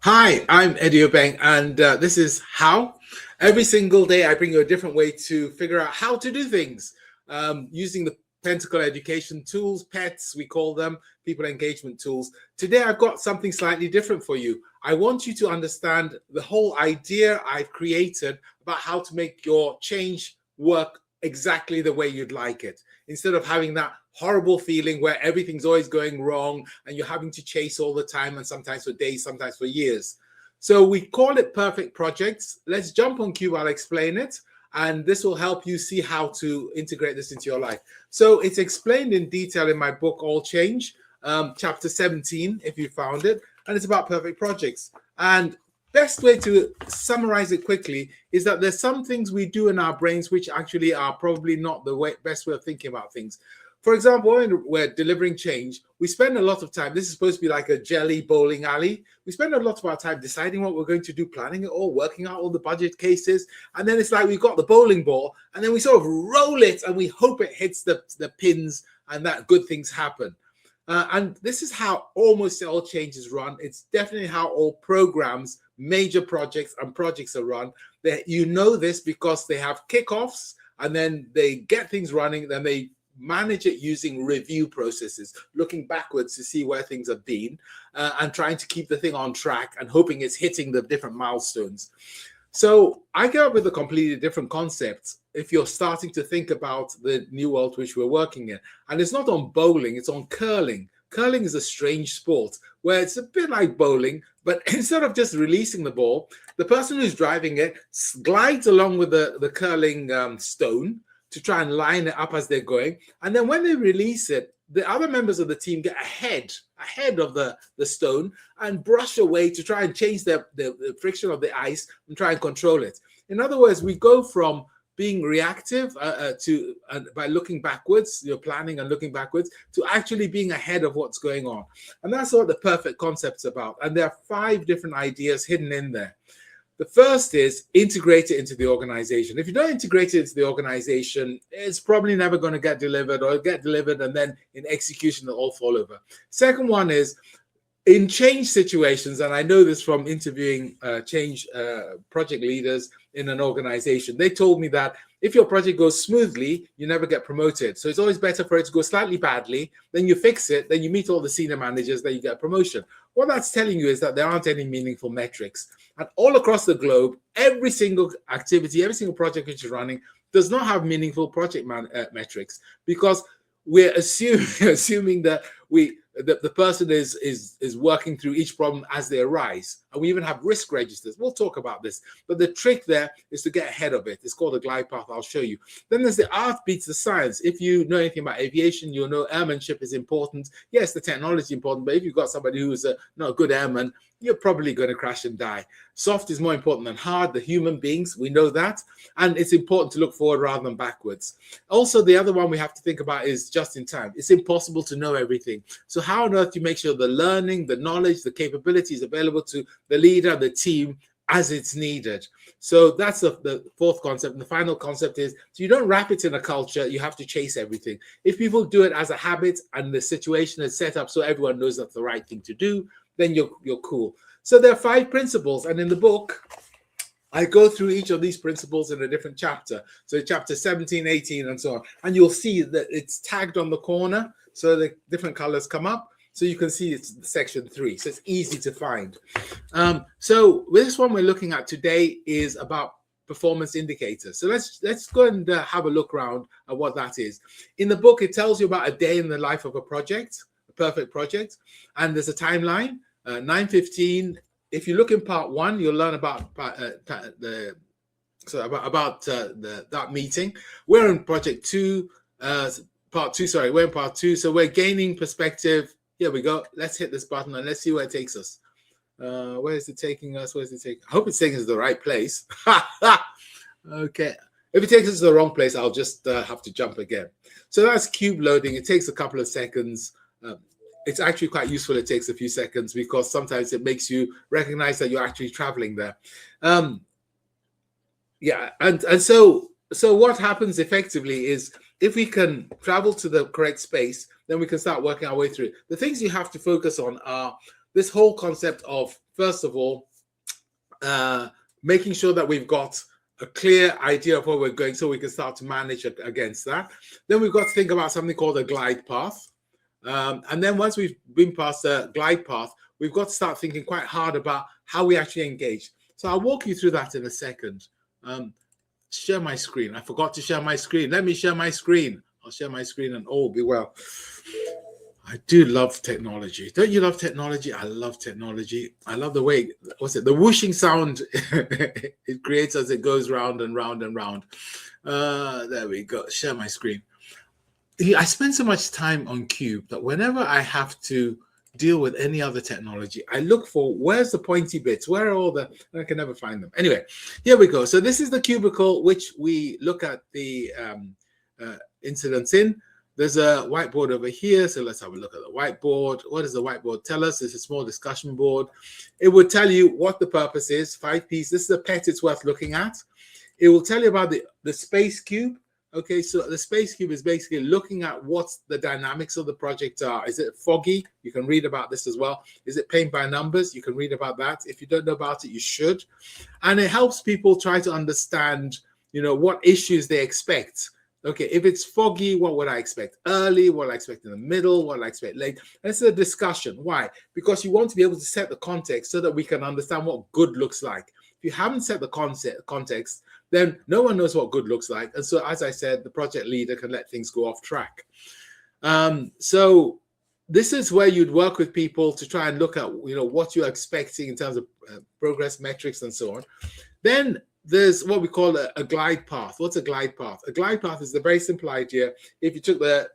Hi, I'm Eddie Obeng, and this is How. Every single day, I bring you a different way to figure out how to do things using the Pentacle education tools, PETs, we call them, people engagement tools. Today, I've got something slightly different for you. I want you to understand the whole idea I've created about how to make your change work exactly the way you'd like it, instead of having that horrible feeling where everything's always going wrong and you're having to chase all the time, and sometimes for days, sometimes for years. So we call it perfect projects. Let's jump on cue. I'll explain it, and this will help you see how to integrate this into your life. So it's explained in detail in my book, All Change, chapter 17, if you found it, and it's about perfect projects. And best way to summarize it quickly is that there's some things we do in our brains which actually are probably not the best way of thinking about things. For example, when we're delivering change, we spend a lot of time. This is supposed to be like a jelly bowling alley. We spend a lot of our time deciding what we're going to do, planning it all, working out all the budget cases. And then it's like we've got the bowling ball, and then we sort of roll it and we hope it hits the pins and that good things happen. And this is how almost all changes run. It's definitely how all programs, major projects and projects are run. You know this because they have kickoffs, and then they get things running, then they manage it using review processes, looking backwards to see where things have been, and trying to keep the thing on track and hoping it's hitting the different milestones. So I came up with a completely different concept if you're starting to think about the new world which we're working in. And it's not on bowling, it's on curling. Curling is a strange sport where it's a bit like bowling, but instead of just releasing the ball, the person who's driving it glides along with the curling stone to try and line it up as they're going. And then when they release it, the other members of the team get ahead of the stone and brush away to try and change the friction of the ice and try and control it. In other words, we go from being reactive by looking backwards, you're planning and looking backwards, to actually being ahead of what's going on. And that's what the perfect concept's about. And there are 5 different ideas hidden in there. The first is integrate it into the organization. If you don't integrate it into the organization, it's probably never going to get delivered, or get delivered and then in execution it'll all fall over. Second one is in change situations, and I know this from interviewing change project leaders in an organization. They told me that if your project goes smoothly, you never get promoted. So it's always better for it to go slightly badly, then you fix it, then you meet all the senior managers, then you get a promotion. What that's telling you is that there aren't any meaningful metrics. And all across the globe, every single activity, every single project which is running does not have meaningful project metrics, because we're assuming that the person is working through each problem as they arise. And we even have risk registers. We'll talk about this. But the trick there is to get ahead of it. It's called a glide path. I'll show you. Then there's the art beats the science. If you know anything about aviation, you'll know airmanship is important. Yes, the technology is important, but if you've got somebody who's not a good airman, you're probably going to crash and die. Soft is more important than hard. The human beings, we know that. And it's important to look forward rather than backwards. Also, the other one we have to think about is just in time. It's impossible to know everything. So how on earth do you make sure the learning, the knowledge, the capability is available to the leader, the team, as it's needed? So that's the 4th concept. And the final concept is, so you don't wrap it in a culture, you have to chase everything. If people do it as a habit and the situation is set up so everyone knows that's the right thing to do, then you're cool. So there are 5 principles, and in the book, I go through each of these principles in a different chapter. So chapter 17, 18, and so on. And you'll see that it's tagged on the corner, so the different colors come up. So you can see it's section 3. So it's easy to find. So this one we're looking at today is about performance indicators. So let's go and have a look around at what that is. In the book, it tells you about a day in the life of a project, a perfect project. And there's a timeline, 9:15. If you look in part 1, you'll learn about that meeting. We're in project 2, part 2. Sorry, we're in part 2. So we're gaining perspective. Here we go. Let's hit this button and let's see where it takes us. Where is it taking us? Where is it taking? I hope it's taking us to the right place. Okay. If it takes us to the wrong place, I'll just have to jump again. So that's cube loading. It takes a couple of seconds. It's actually quite useful. It takes a few seconds because sometimes it makes you recognize that you're actually traveling there. Yeah, and so what happens effectively is if we can travel to the correct space, then we can start working our way through it. The things you have to focus on are this whole concept of, first of all, making sure that we've got a clear idea of where we're going so we can start to manage against that. Then we've got to think about something called a glide path. And then once we've been past the glide path, we've got to start thinking quite hard about how we actually engage. So I'll walk you through that in a second. Share my screen. I forgot to share my screen. Let me share my screen. I'll share my screen and all be well. I do love technology. Don't you love technology? I love technology. I love the way, the whooshing sound it creates as it goes round and round and round. There we go. Share my screen. I spend so much time on Cube that whenever I have to deal with any other technology, I look for where's the pointy bits, where are all the, I can never find them. Anyway, here we go. So this is the cubicle which we look at the incidents in. There's a whiteboard over here, so let's have a look at the whiteboard. What does the whiteboard tell us? It's a small discussion board. It would tell you what the purpose is, 5 Ps. This is a pet it's worth looking at. It will tell you about the space cube. Okay, so the space cube is basically looking at what the dynamics of the project are. Is it foggy? You can read about this as well. Is it paint by numbers? You can read about that. If you don't know about it, you should. And it helps people try to understand, what issues they expect. Okay, if it's foggy, what would I expect? Early, what would I expect in the middle, what would I expect late? This is a discussion. Why? Because you want to be able to set the context so that we can understand what good looks like. If you haven't set the context, then no one knows what good looks like. And so, as I said, the project leader can let things go off track. So this is where you'd work with people to try and look at, what you're expecting in terms of progress metrics and so on. Then there's what we call a glide path. What's a glide path? A glide path is the very simple idea. If you took the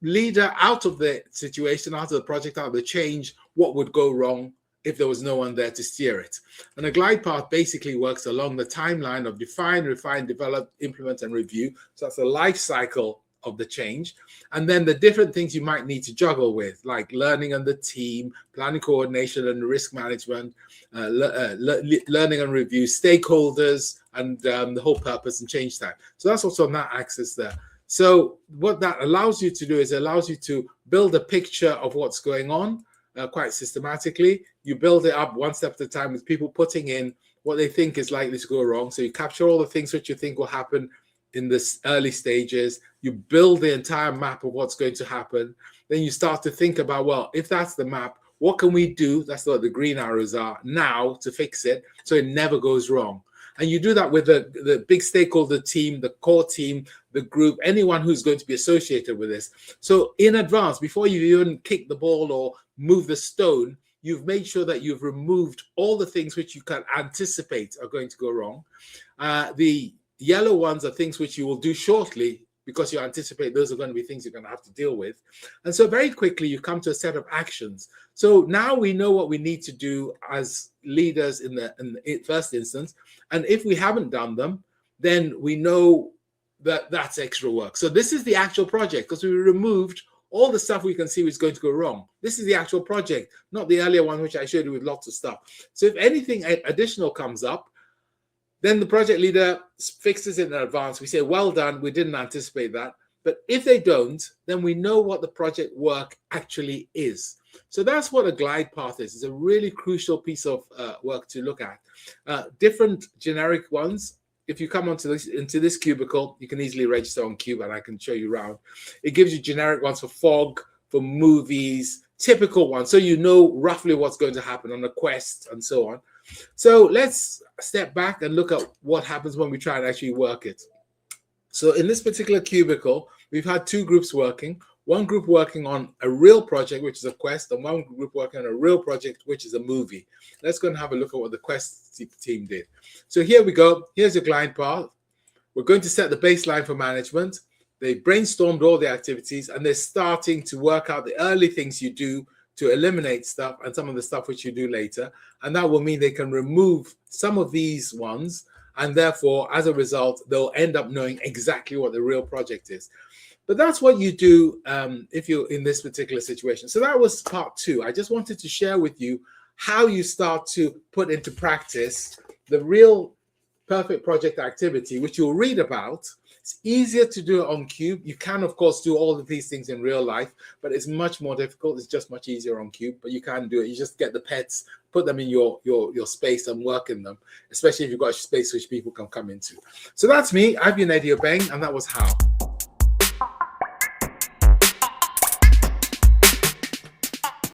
leader out of the situation, out of the project, out of the change, what would go wrong if there was no one there to steer it? And a glide path basically works along the timeline of define, refine, develop, implement, and review. So that's the life cycle of the change. And then the different things you might need to juggle with, like learning and the team, planning, coordination, and risk management, learning and review, stakeholders, and the whole purpose and change time. So that's what's on that axis there. So what that allows you to do is it allows you to build a picture of what's going on quite systematically. You build it up one step at a time with people putting in what they think is likely to go wrong. So you capture all the things which you think will happen in this early stages. You build the entire map of what's going to happen. Then you start to think about, well, if that's the map, what can we do? That's what the green arrows are now to fix it so it never goes wrong. And you do that with the big stakeholder team, the core team, the group, anyone who's going to be associated with this. So in advance, before you even kick the ball or move the stone, you've made sure that you've removed all the things which you can anticipate are going to go wrong. The yellow ones are things which you will do shortly because you anticipate those are going to be things you're going to have to deal with. And so very quickly you come to a set of actions. So now we know what we need to do as leaders in the first instance. And if we haven't done them, then we know that that's extra work. So this is the actual project because we removed all the stuff we can see is going to go wrong. This is the actual project, not the earlier one, which I showed you with lots of stuff. So if anything additional comes up, then the project leader fixes it in advance. We say, well done, we didn't anticipate that. But if they don't, then we know what the project work actually is. So that's what a glide path is. It's a really crucial piece of work to look at. Different generic ones. If you come into this cubicle, you can easily register on Cube and I can show you around. It gives you generic ones for fog, for movies, typical ones. So you know roughly what's going to happen on a quest and so on. So let's step back and look at what happens when we try and actually work it. So in this particular cubicle, we've had two groups working. One group working on a real project, which is a quest, and one group working on a real project, which is a movie. Let's go and have a look at what the quest team did. So here we go. Here's your glide path. We're going to set the baseline for management. They brainstormed all the activities, and they're starting to work out the early things you do to eliminate stuff and some of the stuff which you do later. And that will mean they can remove some of these ones. And therefore, as a result, they'll end up knowing exactly what the real project is. But that's what you do if you're in this particular situation. So that was part 2. I just wanted to share with you how you start to put into practice the real perfect project activity, which you'll read about. It's easier to do it on Cube. You can, of course, do all of these things in real life, but it's much more difficult. It's just much easier on Cube, but you can do it. You just get the pets, put them in your space and work in them, especially if you've got a space which people can come into. So that's me. I've been Eddie Obeng, and that was How.